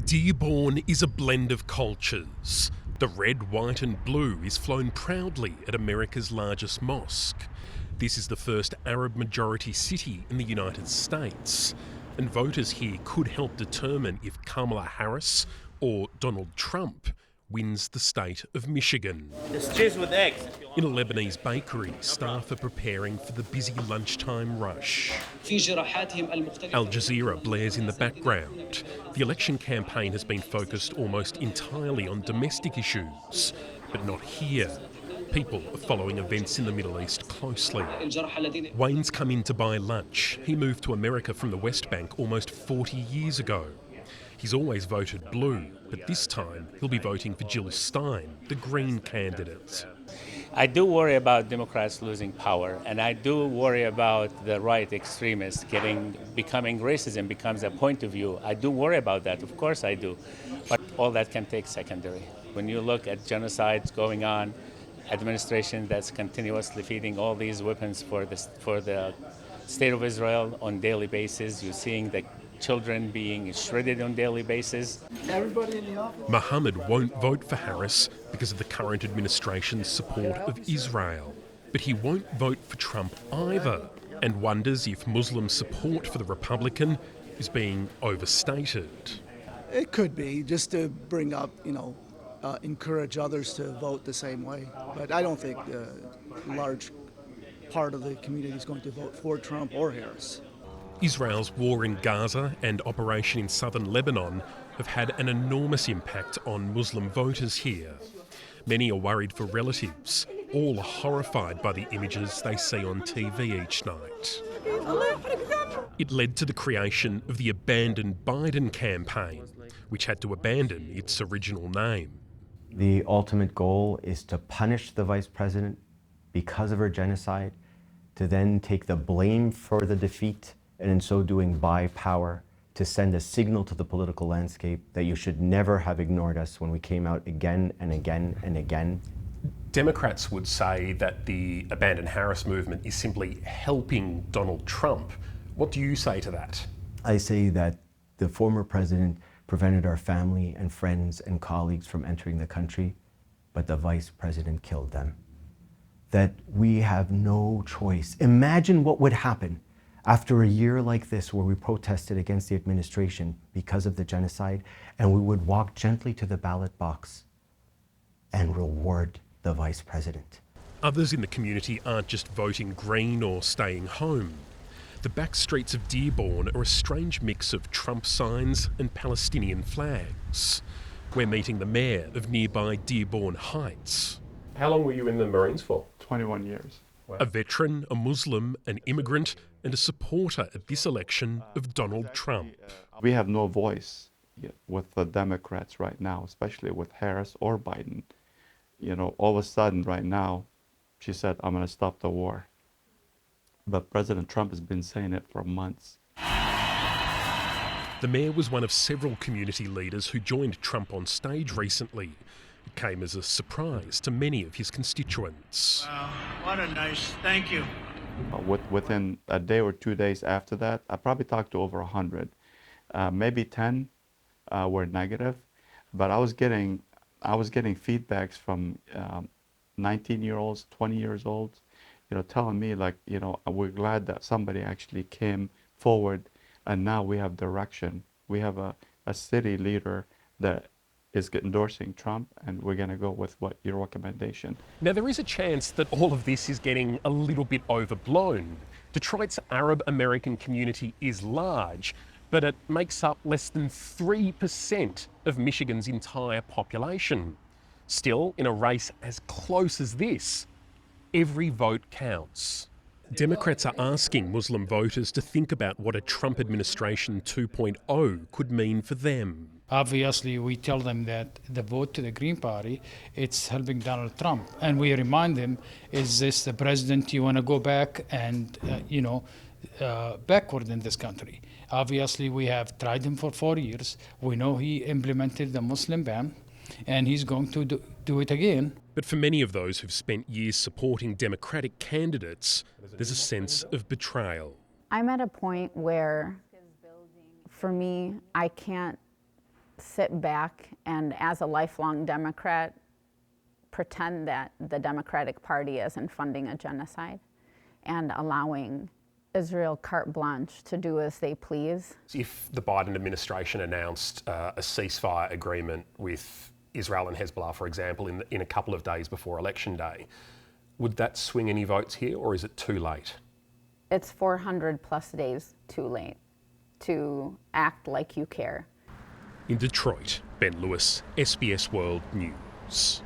Dearborn is a blend of cultures. The red, white and blue is flown proudly at America's largest mosque. This is the first Arab-majority city in the United States, and voters here could help determine if Kamala Harris or Donald Trump wins the state of Michigan. It's cheese with eggs. In a Lebanese bakery, staff are preparing for the busy lunchtime rush. Al Jazeera blares in the background. The election campaign has been focused almost entirely on domestic issues, but not here. People are following events in the Middle East closely. Wayne's come in to buy lunch. He moved to America from the West Bank almost 40 years ago. He's always voted blue, but this time he'll be voting for Jill Stein, the Green candidate. I do worry about Democrats losing power, and I do worry about the right extremists becoming racism becomes a point of view. I do worry about that, of course I do, but all that can take secondary. When you look at genocides going on, administration that's continuously feeding all these weapons for the state of Israel on daily basis, you're seeing the children being shredded on a daily basis. Everybody in the office. Mohammed won't vote for Harris because of the current administration's support of Israel. But he won't vote for Trump either, and wonders if Muslim support for the Republican is being overstated. It could be, just to bring up, encourage others to vote the same way. But I don't think a large part of the community is going to vote for Trump or Harris. Israel's war in Gaza and operation in southern Lebanon have had an enormous impact on Muslim voters here. Many are worried for relatives. All are horrified by the images they see on TV each night. It led to the creation of the Abandon Biden campaign, which had to abandon its original name. The ultimate goal is to punish the vice president because of her genocide, to then take the blame for the defeat, and in so doing buy power, to send a signal to the political landscape that you should never have ignored us when we came out again and again and again. Democrats would say that the Abandon Harris movement is simply helping Donald Trump. What do you say to that? I say that the former president prevented our family and friends and colleagues from entering the country, but the vice president killed them. That we have no choice. Imagine what would happen after a year like this, where we protested against the administration because of the genocide, and we would walk gently to the ballot box and reward the vice president. Others in the community aren't just voting Green or staying home. The back streets of Dearborn are a strange mix of Trump signs and Palestinian flags. We're meeting the mayor of nearby Dearborn Heights. How long were you in the Marines for? 21 years. Wow. A veteran, a Muslim, an immigrant, and a supporter at this election of Donald Trump. We have no voice with the Democrats right now, especially with Harris or Biden. All of a sudden right now, she said, I'm going to stop the war. But President Trump has been saying it for months. The mayor was one of several community leaders who joined Trump on stage recently. It came as a surprise to many of his constituents. Wow, what a nice, thank you. Within a day or 2 days after that, I probably talked to over 100. Maybe 10 were negative, but I was getting feedbacks from 19-year-olds, 20 years old, telling me we're glad that somebody actually came forward, and now we have direction. We have a city leader that is endorsing Trump, and we're going to go with your recommendation. Now, there is a chance that all of this is getting a little bit overblown. Detroit's Arab-American community is large, but it makes up less than 3% of Michigan's entire population. Still, in a race as close as this, every vote counts. Democrats are asking Muslim voters to think about what a Trump administration 2.0 could mean for them. Obviously, we tell them that the vote to the Green Party, it's helping Donald Trump. And we remind them, is this the president you want to go back and, backward in this country? Obviously, we have tried him for 4 years. We know he implemented the Muslim ban, and he's going to do it again. But for many of those who've spent years supporting Democratic candidates, there's a sense of betrayal. I'm at a point where, for me, I can't sit back and, as a lifelong Democrat, pretend that the Democratic Party isn't funding a genocide and allowing Israel carte blanche to do as they please. If the Biden administration announced a ceasefire agreement with Israel and Hezbollah, for example, in a couple of days before Election Day, would that swing any votes here, or is it too late? It's 400 plus days too late to act like you care. In Detroit, Ben Lewis, SBS World News.